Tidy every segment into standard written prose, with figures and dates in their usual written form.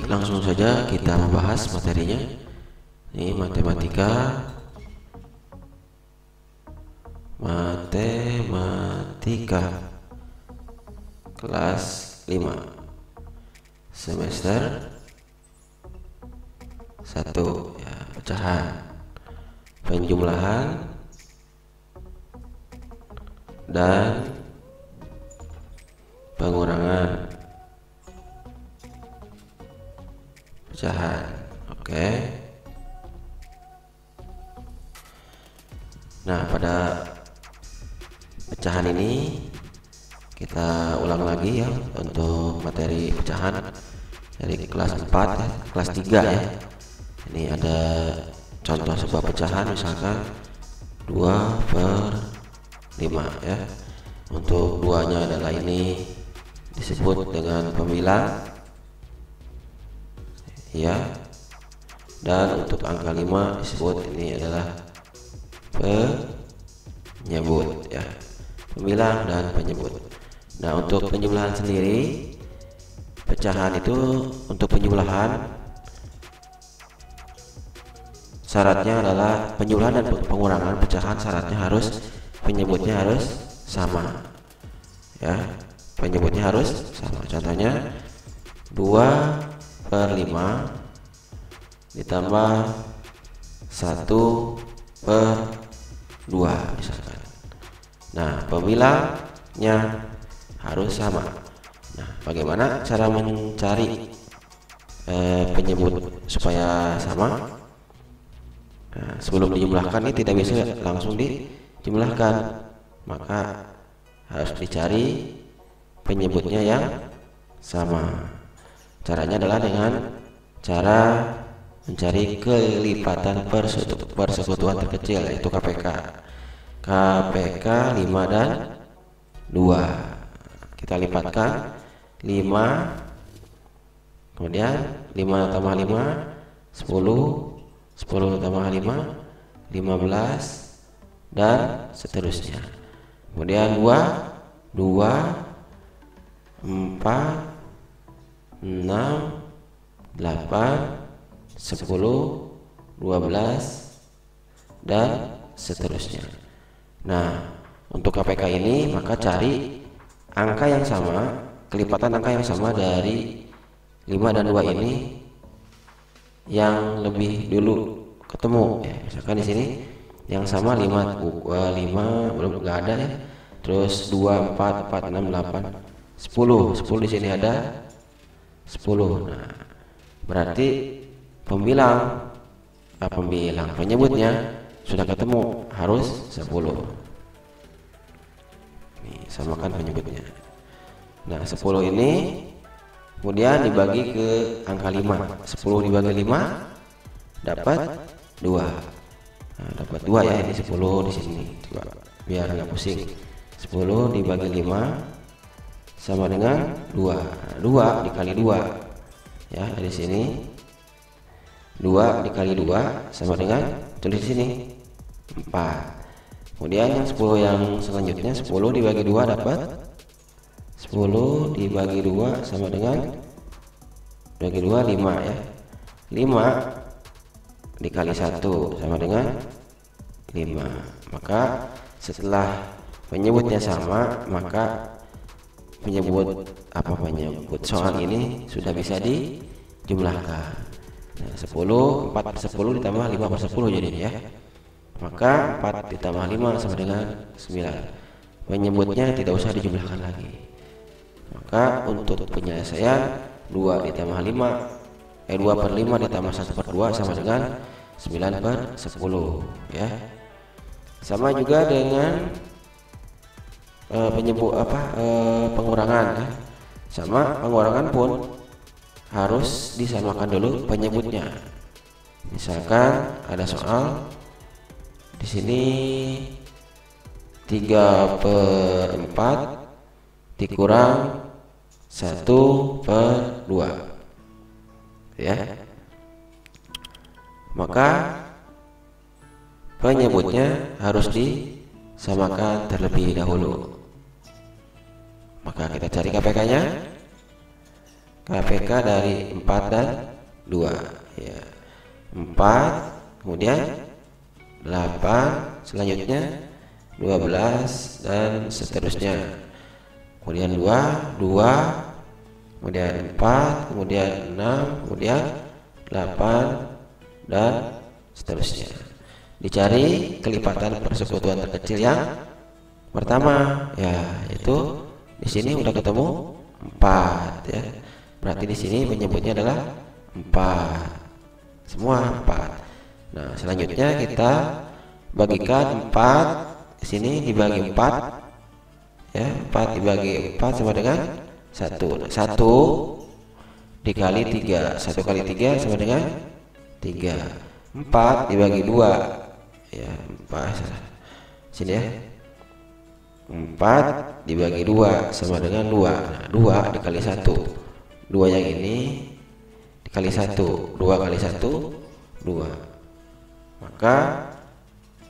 langsung saja kita membahas materinya. Ini matematika kelas 5 semester 1 ya, pecahan, penjumlahan dan pengurangan pecahan. Oke. Nah, pada pecahan ini kita ulang lagi ya untuk materi pecahan dari kelas 4 ya, kelas 3 ya. Ini ada contoh sebuah pecahan, misalkan 2/5 ya. Untuk duanya adalah ini disebut dengan pembilang ya, dan untuk angka 5 disebut ini adalah penyebut ya, pembilang dan penyebut. Nah, untuk penjumlahan sendiri, pecahan itu untuk penjumlahan syaratnya adalah penjumlahan dan pengurangan pecahan, syaratnya harus penyebutnya harus sama ya, penyebutnya harus sama. Contohnya 2/5 ditambah 1/2 misalkan. Nah, pembilangnya harus sama. Nah, bagaimana cara mencari penyebut supaya sama? Nah, sebelum dijumlahkan ini tidak bisa langsung dijumlahkan, maka harus dicari penyebutnya yang sama. Caranya adalah dengan cara mencari kelipatan persekutuan terkecil, yaitu KPK. KPK 5 dan 2. Kita lipatkan 5, kemudian 5 tambah 5 10, 10 tambah 5 15, dan seterusnya. Kemudian 2 4 6 8 10 12 dan seterusnya. Nah, untuk KPK ini maka cari angka yang sama, kelipatan angka yang sama dari 5 dan 2 ini yang lebih dulu ketemu ya. Misalkan di sini yang sama 5 belum nggak ada ya. Terus 2 4 4 6 8 10 di sini ada 10. Nah, berarti penyebutnya sudah ketemu, harus 10. Nih, samakan penyebutnya. Nah, 10 ini kemudian dibagi ke angka 5. 10 dibagi 5 dapat 2. Nah, dapat 2 ya, ini 10 di sini. Coba biar nggak pusing. 10 dibagi 5 sama dengan 2. Nah, 2 dikali 2 ya, dari sini 2 dikali 2 sama dengan, tulis di sini 4. Kemudian yang 10 yang selanjutnya, 10 dibagi 2 dapat 10 dibagi 2 sama dengan, bagi 2 5 ya. 5 dikali 1 sama dengan 5. Maka setelah penyebutnya sama, maka penyebut soal ini sudah bisa dijumlahkan. Nah, 10 4/10 ditambah 5/10 jadinya ya. Maka 4 ditambah 5 sama dengan 9. Penyebutnya tidak usah dijumlahkan lagi. Maka untuk penyelesaian 2 ditambah 5 2/5 ditambah 1/2 sama dengan 9/10 ya. Sama juga dengan pengurangan ya. Sama, pengurangan pun harus disamakan dulu penyebutnya. Misalkan ada soal di sini 3/4 dikurang 1/2 ya. Maka penyebutnya harus disamakan terlebih dahulu. Maka kita cari KPK-nya. KPK dari 4 dan 2 ya. 4 kemudian 8, selanjutnya 12 dan seterusnya. Kemudian 2, kemudian 4, kemudian 6, kemudian 8 dan seterusnya. Dicari kelipatan persekutuan terkecil yang pertama ya, yaitu di sini udah ketemu 4 ya. Berarti di sini penyebutnya adalah 4. Semua 4. Nah, selanjutnya kita bagikan 4 di sini dibagi 4 ya. 4 dibagi 4 sama dengan 1. 1 dikali 3, 1 kali 3 sama dengan 3. 4 dibagi 2 ya, 4 sini ya. 4 dibagi 2 sama dengan 2. Nah, 2 dikali 1, 2 yang ini dikali 1, 2 kali 1 2. Maka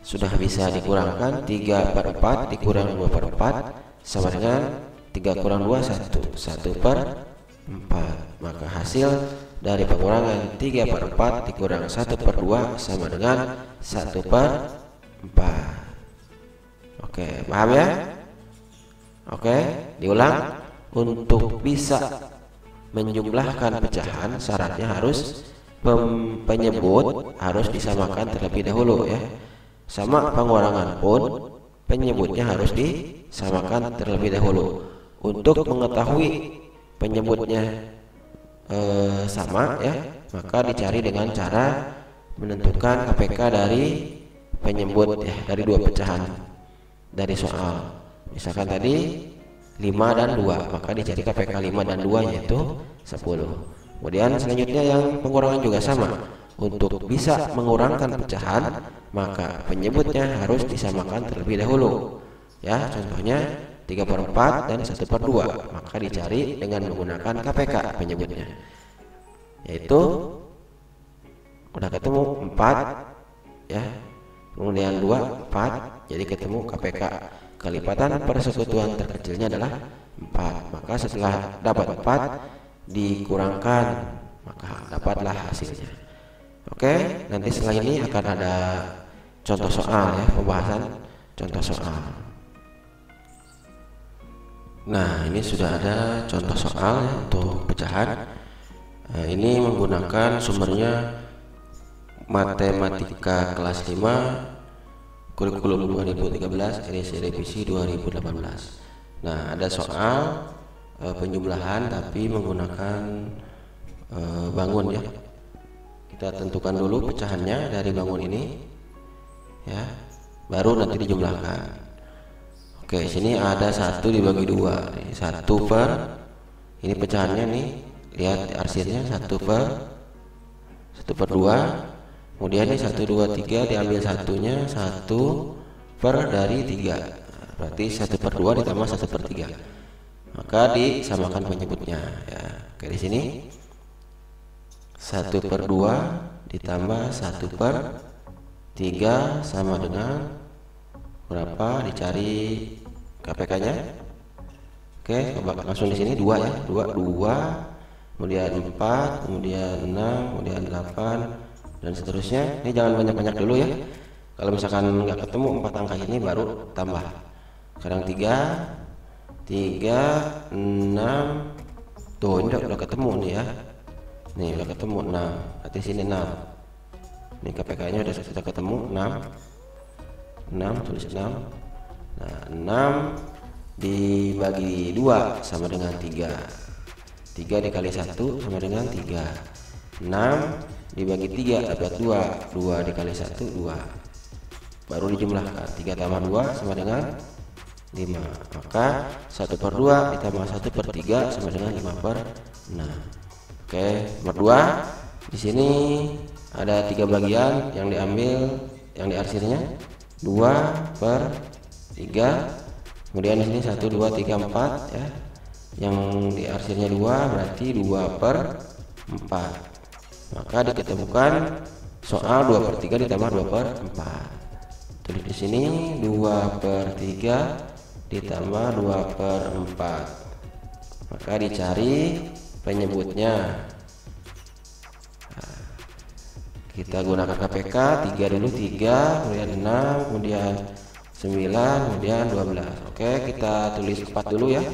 sudah bisa dikurangkan. 3/4 dikurang 2/4 sama dengan 3 kurang 2 1, 1/4. Maka hasil dari pengurangan 3/4 dikurang 1/2 sama dengan 1/4. Oke, paham ya? Oke, diulang. Untuk bisa menjumlahkan pecahan, syaratnya harus penyebut harus disamakan terlebih dahulu ya. Sama pengurangan pun penyebutnya harus disamakan terlebih dahulu. Untuk mengetahui penyebutnya sama ya, maka dicari dengan cara menentukan KPK dari penyebut ya, dari dua pecahan dari soal. Misalkan tadi 5 dan 2, maka dicari KPK 5 dan 2 yaitu 10. Kemudian selanjutnya yang pengurangan juga sama. Untuk bisa mengurangkan pecahan, maka penyebutnya harus disamakan terlebih dahulu ya. Contohnya 3/4 dan 1/2, maka dicari dengan menggunakan KPK penyebutnya, yaitu udah ketemu 4 ya, kemudian 2 4, jadi ketemu KPK. Kelipatan persekutuan terkecilnya adalah 4. Maka setelah dapat 4 dikurangkan, maka dapatlah hasilnya. Oke, nanti setelah ini akan ada contoh soal ya, pembahasan contoh soal. Nah, ini sudah ada contoh soal ya, untuk pecahan. Ini menggunakan sumbernya Matematika kelas 5 kurikulum 2013 edisi revisi 2018. Nah, ada soal penjumlahan tapi menggunakan bangun ya. Kita tentukan dulu pecahannya dari bangun ini ya, baru nanti dijumlahkan. Oke, sini ada 1 dibagi 2 nih, 1 per ini pecahannya nih, lihat arsirnya 1 per 2. Kemudian ini 1 2 3 diambil satunya, 1 per dari 3, berarti 1/2 ditambah 1/3, maka disamakan penyebutnya ya. Oke, di sini 1/2 ditambah 1/3 sama dengan berapa? Dicari KPK-nya. Oke, coba langsung di sini 2 ya. 2, kemudian 4, kemudian 6, kemudian 8 dan seterusnya. Ini jangan banyak-banyak dulu ya. Kalau misalkan nggak ketemu 4 angka ini baru tambah. Sekarang 3, 6. Tuh, ini udah ketemu nih ya. Nih udah ketemu 6, berarti sini 6. Ini KPK-nya sudah ketemu 6, tulis 6. Nah, 6 dibagi 2 sama dengan 3. 3 dikali 1 sama dengan 3. 6 dibagi 3 dapat 2. 2 dikali 1 2. Baru dijumlahkan. 3 tambah 2 sama dengan 5. Maka 1/2 ditambah 1/3 sama dengan 5/6. Oke, nomor 2. Di sini ada 3 bagian yang diambil, yang diarsirnya 2/3. Kemudian di sini 1 2 3 4 ya. Yang diarsirnya 2 berarti 2/4. Maka diketemukan soal 2/3 ditambah 2/4. Tulis di sini 2/3 ditambah 2/4. Maka dicari penyebutnya. Nah, kita gunakan KPK 3 dulu, 3 kemudian 6 kemudian 9 kemudian 12. Oke, kita tulis 4 dulu ya.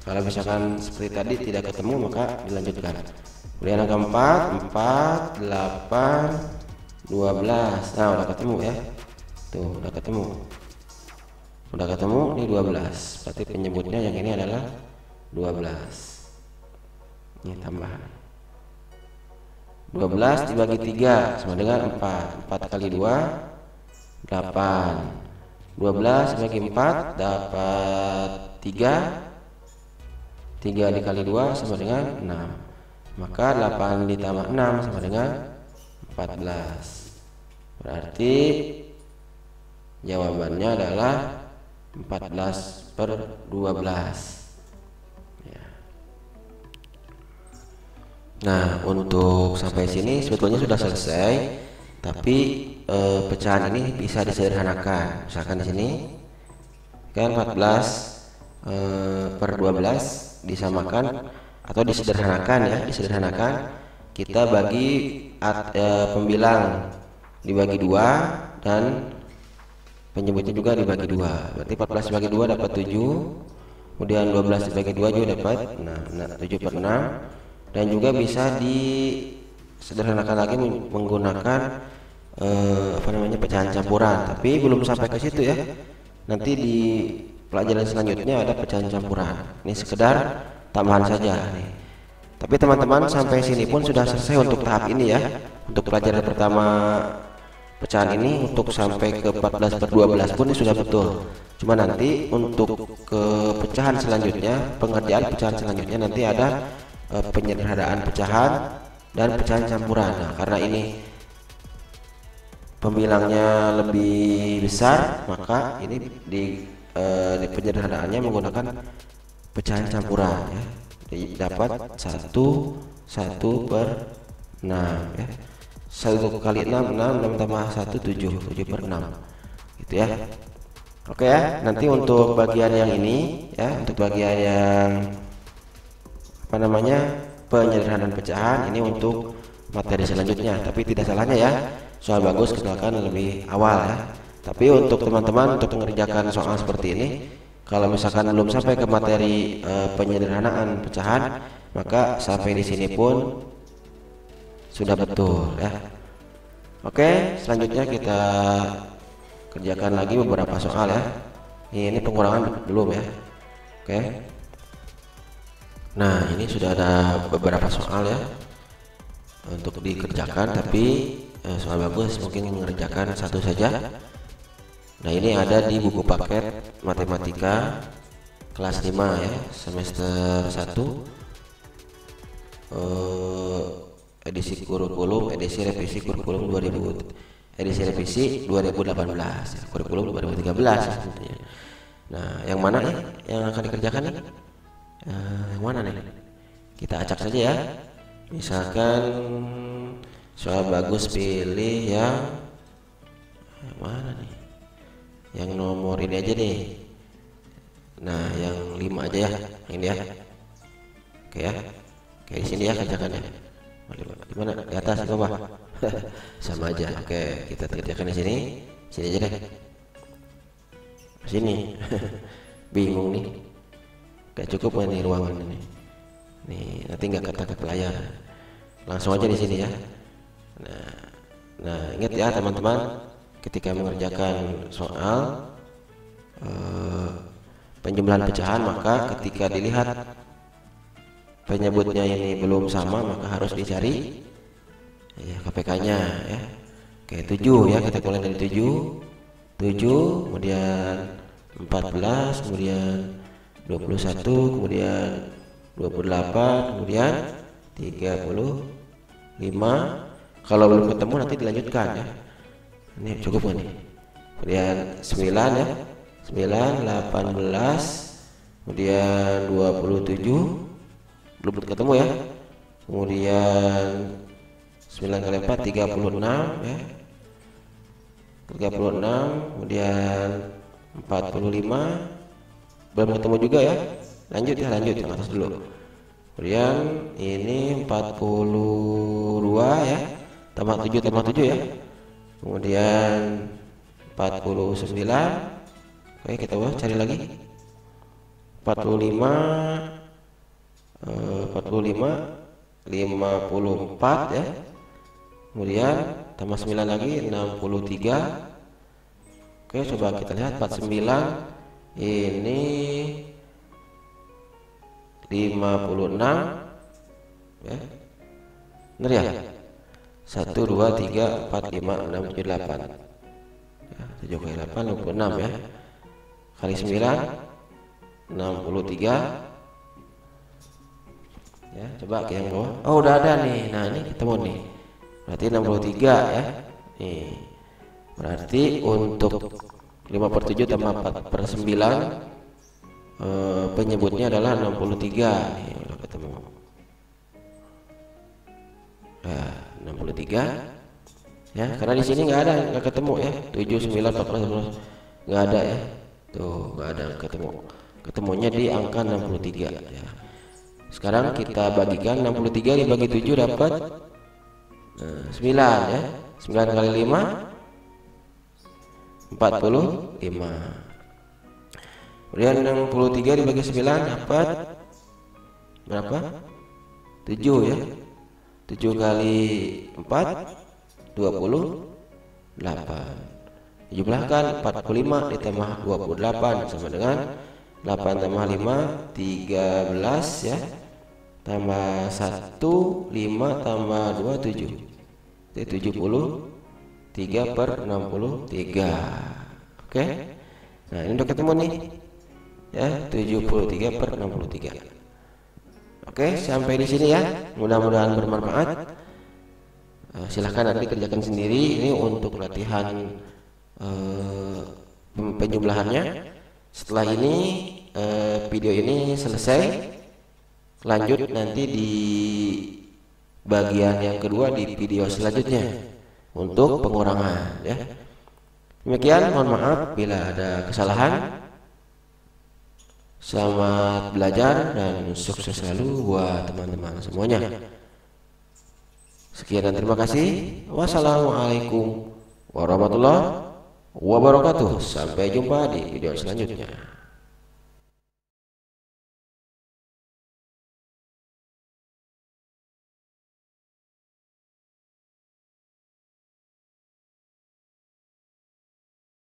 Kalau misalkan seperti tadi tidak ketemu maka dilanjutkan. Kemudian angka 4, 8, 12. Nah, udah ketemu ya. Tuh, udah ketemu. Udah ketemu ini 12. Berarti penyebutnya yang ini adalah 12. Ini tambahan. 12 dibagi 3 sama dengan 4. 4 kali 2 8. 12 dibagi 4 dapat 3. 3 dikali 2 sama dengan 6. Maka 8 ditambah 6 sama dengan 14. Berarti jawabannya adalah 14/12 ya. Nah, untuk sampai sini sebetulnya sudah selesai, tapi pecahan ini bisa disederhanakan. Misalkan di sini kan 14/12 disamakan atau disederhanakan ya, disederhanakan kita bagi pembilang dibagi 2 dan penyebutnya juga dibagi 2. Berarti 14 dibagi 2 dapat 7. Kemudian 12 dibagi 2 juga dapat 7/6. Dan juga bisa disederhanakan lagi menggunakan pecahan campuran. Tapi belum sampai ke situ ya. Nanti di pelajaran selanjutnya ada pecahan campuran. Ini sekedar tambahan saja nih. Tapi teman-teman sampai sini pun sudah selesai untuk tahap ini ya. Untuk pelajaran pertama pecahan ini, untuk sampai ke 14/12 pun sudah betul. Cuma nanti untuk ke pecahan selanjutnya, pengerjaan pecahan selanjutnya nanti ada penyederhanaan pecahan dan pecahan campuran. Nah, karena ini pembilangnya lebih besar, maka ini di penyederhanaannya menggunakan pecahan campuran ya. Dapat 1/6 ya. 1 kali 6 tambah 1 7/6 gitu ya. Oke ya, nanti untuk bagian yang ini ya, untuk bagian yang penyederhanaan pecahan ini untuk materi selanjutnya. Tapi tidak salahnya ya, soal bagus kenalkan lebih awal ya. Tapi untuk teman-teman untuk mengerjakan soal seperti ini, kalau misalkan belum sampai ke materi penyederhanaan pecahan, maka sampai di sini pun sudah betul ya. Oke, selanjutnya kita kerjakan lagi beberapa soal ya. Ini pengurangan belum ya. Oke. Nah, ini sudah ada beberapa soal ya untuk dikerjakan, tapi soal bagus mungkin mengerjakan satu saja. Nah, ini ada di buku paket matematika kelas 5 ya, semester 1 edisi kurikulum, edisi revisi kurikulum 2018 ya, kurikulum 2013 ya, tentunya. Nah, yang mana nih yang akan dikerjakan nih? Yang mana nih? Kita acak saja ya. Misalkan soal bagus pilih yang mana nih? Yang nomor ini aja nih. Nah, yang 5 aja ya, ini ya. Oke ya. Oke, di sini ya kerjakannya. Di mana? Di atas, di bawah. Sama aja. Oke, kita kerjakan di sini. Sini aja deh. Sini. Bingung nih. Gak cukup nih ruangan ini. Nih, nanti nggak ketangkep layar. Langsung aja di sini ya. Nah, ingat ya teman-teman, ketika mengerjakan soal penjumlahan pecahan, maka ketika dilihat penyebutnya ini belum sama, maka harus dicari ya KPK-nya ya. Oke, 7 ya, kita mulai dari 7, kemudian 14, kemudian 21, kemudian 28, kemudian 35. Kalau belum ketemu nanti dilanjutkan ya. Ini cukup nih. Kemudian 9 ya. 9, 18, kemudian 27 belum ketemu ya. Kemudian 9 kali 4 36 ya. 36, kemudian 45 belum ketemu juga ya. Lanjut ya, lanjut yang atas dulu. Kemudian ini 42 ya, tambah 7 ya. Kemudian 49. Oke, kita cari lagi. 45 54 ya. Kemudian tambah 9 lagi 63. Oke, coba kita lihat 49 ini 56 ya. Benar ya? 1 2 3 4 5 6 7 8 ya, 7 kali 8 56 ya, kali 9 63 ya. Coba ke yang bawah. Oh, udah ada nih. Nah, ini ketemu nih. Berarti 63 ya. Nih. Berarti untuk 5/7 tambah 4/9 penyebutnya adalah 63. Nih, udah ketemu. Nah, 63 ya, karena di sini nggak ketemu ya. 7 9 14 nggak ada ya. Tuh, nggak ada ketemu. Ketemunya di angka 63 ya. Sekarang kita bagikan 63 dibagi 7 dapat 9 ya. 9 kali 5 45. Kemudian 63 dibagi 9 dapat berapa? 7 ya. 7 kali 4 28. Jumlahkan 45 ditambah 28 sama dengan 8 tambah 5 13 ya. Tambah 1 5 tambah 2 7. Itu 73/63. Oke. Nah, ini udah ketemu nih. Ya, 73/63. Oke, sampai di sini ya. Mudah-mudahan bermanfaat. Silahkan nanti kerjakan sendiri. Ini untuk latihan penjumlahannya. Setelah ini video ini selesai, lanjut nanti di bagian yang kedua di video selanjutnya untuk pengurangan ya. Demikian, mohon maaf bila ada kesalahan. Selamat belajar dan sukses selalu buat teman-teman semuanya. Sekian dan terima kasih. Wassalamualaikum warahmatullahi wabarakatuh. Sampai jumpa di video selanjutnya.